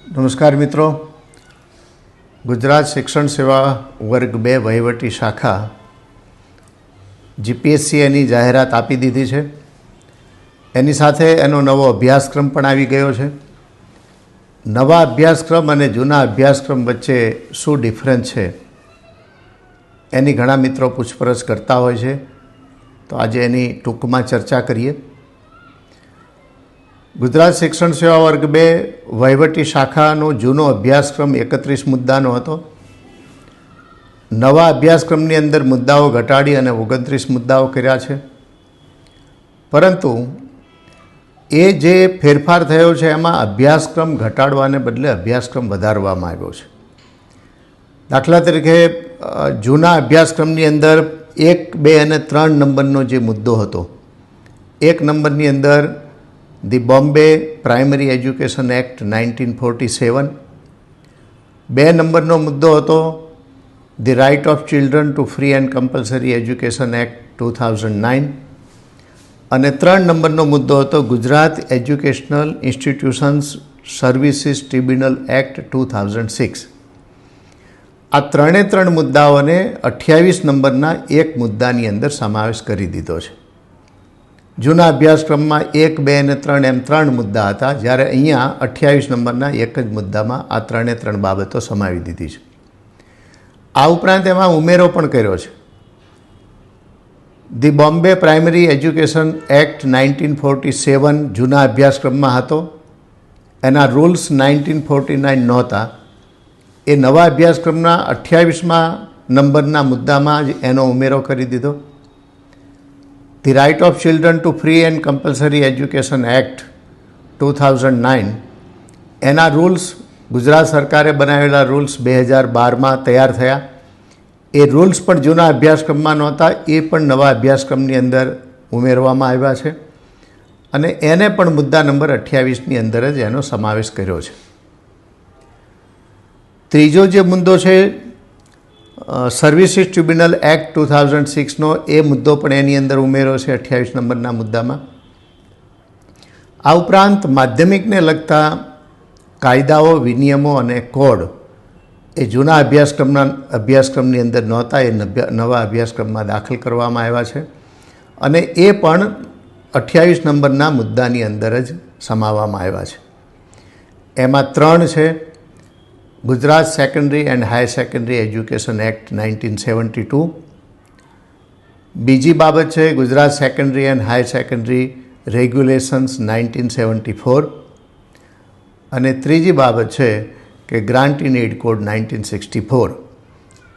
નમસ્કાર મિત્રો, ગુજરાત શિક્ષણ સેવા વર્ગ 2 વહીવટી શાખા જીપીએસસી એની જાહેરાત આપી દીધી છે. એની સાથે એનો નવો અભ્યાસક્રમ પણ આવી ગયો છે. નવા અભ્યાસક્રમ અને જૂના અભ્યાસક્રમ વચ્ચે શું ડિફરન્સ છે એની ઘણા મિત્રો પૂછપરછ કરતા હોય છે, તો આજે એની ટૂંકમાં ચર્ચા કરીએ. ગુજરાત શિક્ષણ સેવા વર્ગ 2 વહીવટી શાખાનો જૂનો અભ્યાસક્રમ 31 મુદ્દાનો હતો. નવા અભ્યાસક્રમની અંદર મુદ્દાઓ ઘટાડી અને 29 મુદ્દાઓ કર્યા છે. પરંતુ એ જે ફેરફાર થયો છે એમાં અભ્યાસક્રમ ઘટાડવાને બદલે અભ્યાસક્રમ વધારવામાં આવ્યો છે. દાખલા તરીકે જૂના અભ્યાસક્રમની અંદર 1, 2 અને 3 નંબરનો જે મુદ્દો હતો, 1 નંબરની અંદર the Bombay primary education act 1947, 2 નંબરનો મુદ્દો હતો the right of children to free and compulsory education act 2009 અને 3 નંબરનો મુદ્દો હતો Gujarat educational institutions services tribunal act 2006. આ 3 મુદ્દાઓને 28 નંબરના એક મુદ્દાની અંદર સમાવેશ કરી દીધો છે. જૂના અભ્યાસક્રમમાં 1, 2 અને 3 એમ 3 મુદ્દા હતા, જ્યારે અહીંયા 28 નંબરના એક જ મુદ્દામાં આ 3 બાબતો સમાવી દીધી છે. આ ઉપરાંત એમાં ઉમેરો પણ કર્યો છે. The Bombay primary education act 1947 જૂના અભ્યાસક્રમમાં હતો, એના રૂલ્સ 1949 નહોતા. એ નવા અભ્યાસક્રમના 28મા નંબરના મુદ્દામાં જ એનો ઉમેરો કરી દીધો. The right of children to free and compulsory education act 2009 એના રૂલ્સ ગુજરાત સરકારે બનાવેલા રૂલ્સ 2012માં તૈયાર થયા. એ રૂલ્સ પણ જૂના અભ્યાસક્રમમાં નહોતા, એ પણ નવા અભ્યાસક્રમની અંદર ઉમેરવામાં આવ્યા છે અને એને પણ મુદ્દા નંબર 28ની અંદર જ એનો સમાવેશ કર્યો છે. ત્રીજો જે મુદ્દો છે સર્વિસીસ ટ્રિબ્યુનલ એક્ટ 2006નો, એ મુદ્દો પણ એની અંદર ઉમેરો છે 28 નંબરના મુદ્દામાં. આ ઉપરાંત માધ્યમિકને લગતા કાયદાઓ, વિનિયમો અને કોડ એ જૂના અભ્યાસક્રમની અંદર નહોતા, એ નવા અભ્યાસક્રમમાં દાખલ કરવામાં આવ્યા છે અને એ પણ 28 નંબરના મુદ્દાની અંદર જ સમાવવામાં આવ્યા છે. એમાં 3 છે Gujarat secondary and higher secondary education act 1972, બીજી બાબત છે Gujarat secondary and higher secondary regulations 1974 અને ત્રીજી બાબત છે કે ગ્રાન્ટ ઇન એડ કોડ 1964.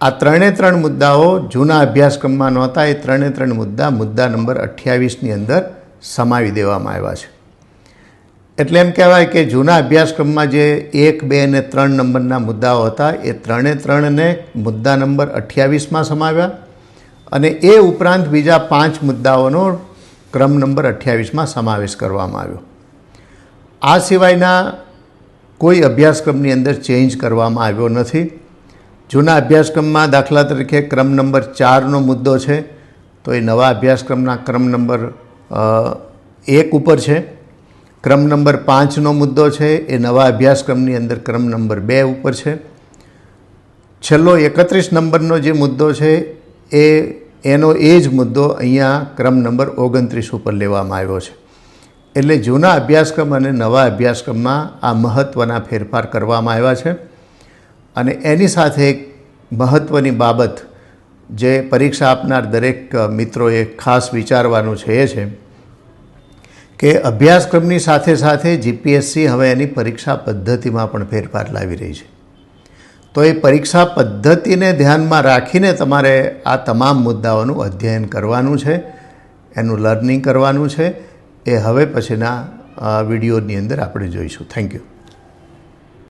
આ 3 મુદ્દાઓ જૂના અભ્યાસક્રમમાં નહોતા, એ 3 મુદ્દા નંબર 28ની અંદર સમાવી દેવામાં આવ્યા છે. એટલે એમ કહેવાય કે જૂના અભ્યાસક્રમમાં જે 1, 2 અને 3 નંબરના મુદ્દાઓ હતા, એ 3ને મુદ્દા નંબર 28માં સમાવ્યા અને એ ઉપરાંત બીજા 5 મુદ્દાઓનો ક્રમ નંબર 28માં સમાવેશ કરવામાં આવ્યો. આ સિવાયના કોઈ અભ્યાસક્રમની અંદર ચેન્જ કરવામાં આવ્યો નથી. જૂના અભ્યાસક્રમમાં દાખલા તરીકે ક્રમ નંબર 4નો મુદ્દો છે, તો એ નવા અભ્યાસક્રમના ક્રમ નંબર 1 ઉપર છે. ક્રમ નંબર 5નો મુદ્દો છે એ નવા અભ્યાસક્રમની અંદર ક્રમ નંબર 2 ઉપર છે. છેલ્લો 31 નંબરનો જે મુદ્દો છે એનો એ જ મુદ્દો અહીંયા ક્રમ નંબર 29 ઉપર લેવામાં આવ્યો છે. એટલે જૂના અભ્યાસક્રમ અને નવા અભ્યાસક્રમમાં આ મહત્ત્વના ફેરફાર કરવામાં આવ્યા છે. અને એની સાથે એક મહત્ત્વની બાબત જે પરીક્ષા આપનાર દરેક મિત્રોએ ખાસ વિચારવાનું છે એ છે કે અભ્યાસક્રમની સાથે સાથે જીપીએસસી હવે એની પરીક્ષા પદ્ધતિમાં પણ ફેરફાર લાવી રહી છે. તો એ પરીક્ષા પદ્ધતિને ધ્યાનમાં રાખીને તમારે આ તમામ મુદ્દાઓનું અધ્યયન કરવાનું છે, એનું લર્નિંગ કરવાનું છે. એ હવે પછીના વિડીયોની અંદર આપણે જોઈશું. Thank you.